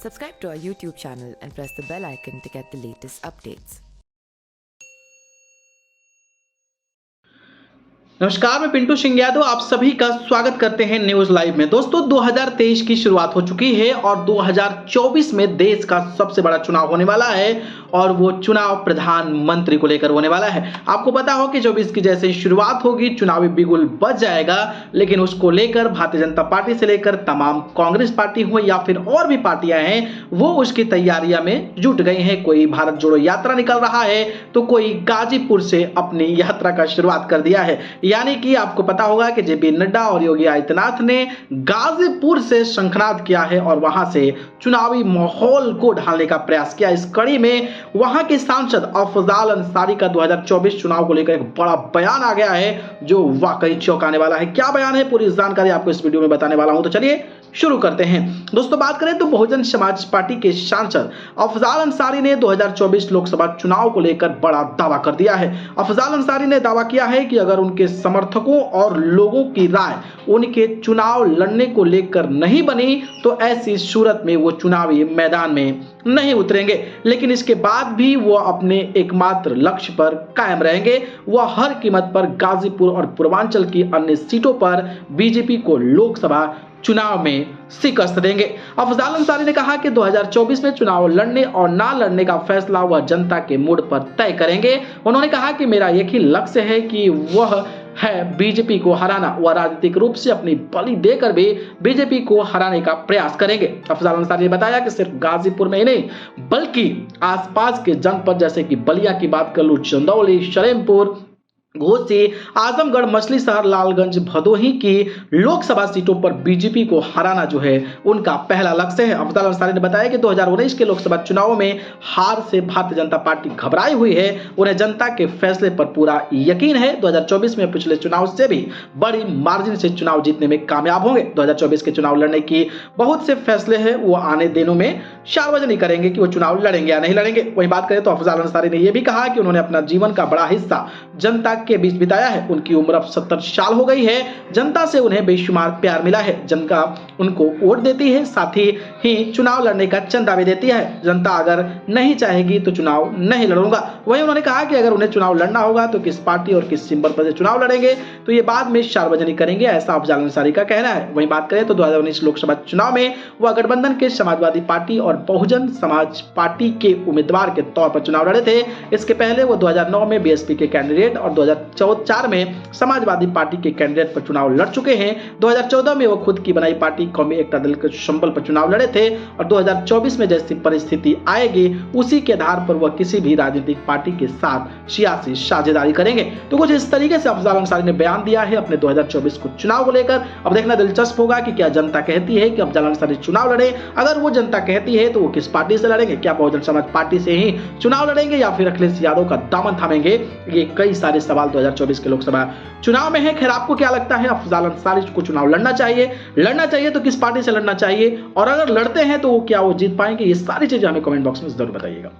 Subscribe to our YouTube channel and press the bell icon to get the latest updates. नमस्कार, मैं पिंटू सिंह यादव आप सभी का स्वागत करते हैं न्यूज लाइव में। दोस्तों 2023 की शुरुआत हो चुकी है और 2024 में देश का सबसे बड़ा चुनाव होने वाला है और वो चुनाव प्रधानमंत्री को लेकर होने वाला है। आपको पता हो कि जब इसकी जैसे शुरुआत होगी चुनावी बिगुल बज जाएगा, लेकिन उसको लेकर भारतीय जनता पार्टी से लेकर तमाम कांग्रेस पार्टी हो या फिर और भी पार्टियां हैं वो उसकी तैयारियां में जुट गई हैं। कोई भारत जोड़ो यात्रा निकल रहा है तो कोई गाजीपुर से अपनी यात्रा का शुरुआत कर दिया है। यानी कि आपको पता होगा कि जेपी नड्डा और योगी आदित्यनाथ ने गाजीपुर से शंखनाद किया है और वहां से चुनावी माहौल को ढालने का प्रयास किया। इस कड़ी में वहां के सांसद अफजाल अंसारी का 2024 चुनाव को लेकर एक बड़ा बयान आ गया है जो वाकई चौंकाने वाला है। क्या बयान है, पूरी जानकारी आपको इस वीडियो में बताने वाला हूं, तो चलिए शुरू करते हैं। दोस्तों बात करें तो बहुजन समाज पार्टी के सांसद अफजाल अंसारी ने 2024 लोकसभा चुनाव को लेकर बड़ा दावा कर दिया है। अफजाल अंसारी ने दावा किया है कि अगर उनके समर्थकों और लोगों की राय उनके चुनाव लड़ने को लेकर नहीं बनी तो ऐसी सूरत में वो चुनावी मैदान में नहीं उतरेंगे, लेकिन इसके बाद भी वो अपने एकमात्र लक्ष्य पर कायम रहेंगे। वह हर कीमत पर गाजीपुर और पूर्वांचल की अन्य सीटों पर बीजेपी को लोकसभा चुनाव में शिकस्त देंगे। अफजाल अंसारी ने कहा कि 2024 में चुनाव लड़ने और ना लड़ने का फैसला वह जनता के मूड पर तय करेंगे। उन्होंने कहा कि मेरा एक ही लक्ष्य है कि वह है बीजेपी को हराना। वह राजनीतिक रूप से अपनी बलि देकर भी बीजेपी को हराने का प्रयास करेंगे। अफजाल अंसारी ने बताया कि सिर्फ गाजीपुर में ही नहीं बल्कि आसपास के जनपद जैसे कि बलिया की बात कर लूं, चंदौली, सलेमपुर, घोसी, आजमगढ़, मछली शहर, लालगंज, भदोही की लोकसभा सीटों पर बीजेपी को हराना जो है उनका पहला लक्ष्य है। अफजाल अंसारी ने बताया कि 2019 के लोकसभा चुनाव में हार से भारतीय जनता पार्टी घबराई हुई है। उन्हें जनता के फैसले पर पूरा यकीन है। 2024 में पिछले चुनाव से भी बड़ी मार्जिन से चुनाव जीतने में कामयाब होंगे। 2024 के चुनाव लड़ने की बहुत से फैसले हैं वो आने दिनों में सार्वजनिक करेंगे कि वो चुनाव लड़ेंगे या नहीं लड़ेंगे। वहीं बात करें तो अफजाल अंसारी ने यह भी कहा कि उन्होंने अपना जीवन का बड़ा हिस्सा जनता के बीच बिताया है। उनकी उम्र अब 70 साल हो गई है। जनता से उन्हें बेशुमार प्यार मिला है। जनता उनको वोट देती है, साथ ही चुनाव लड़ने का चंदा भी देती है। जनता अगर नहीं चाहेगी तो चुनाव नहीं लड़ूंगा। वहीं उन्होंने कहा कि अगर उन्हें चुनाव लड़ना होगा तो किस पार्टी और किस सिंबल पर चुनाव लड़ेंगे तो ये बाद में सार्वजनिक करेंगे, ऐसा अफजाल अंसारी का कहना है। वहीं बात करें तो 2019 लोकसभा चुनाव में वह गठबंधन के समाजवादी पार्टी और बहुजन समाज पार्टी के उम्मीदवार के तौर पर चुनाव लड़े थे। इसके पहले वो 2009 में बीएसपी के कैंडिडेट और 2004 में समाजवादी पार्टी के कैंडिडेट पर चुनाव लड़ चुके हैं। 2014 में वो खुद की बनाई पार्टी कौमी एकता दल के संबल पर चुनाव लड़े थे और 2024 में जैसी परिस्थिति आएगी उसी के आधार पर वह किसी भी राजनीतिक पार्टी के साथ सियासी साझेदारी करेंगे। तो कुछ इस तरीके से अफजाल अंसारी ने बयान दिया है अपने 2024 को चुनाव को लेकर। अब देखना दिलचस्प होगा कि क्या जनता कहती है कि अफजाल अंसारी चुनाव लड़े। अगर वो जनता कहती है तो वो किस पार्टी से लड़ेंगे, क्या बहुजन समाज पार्टी से ही चुनाव लड़ेंगे या फिर अखिलेश यादव का दामन थामेंगे, ये कई सारे सवाल 2024 के लोकसभा चुनाव में है। खैर आपको क्या लगता है, अफजाल अंसारी को चुनाव लड़ना चाहिए तो किस पार्टी से लड़ना चाहिए और अगर लड़ते हैं तो क्या वो जीत पाएंगे, ये सारी चीजें हमें कमेंट बॉक्स में जरूर बताइएगा।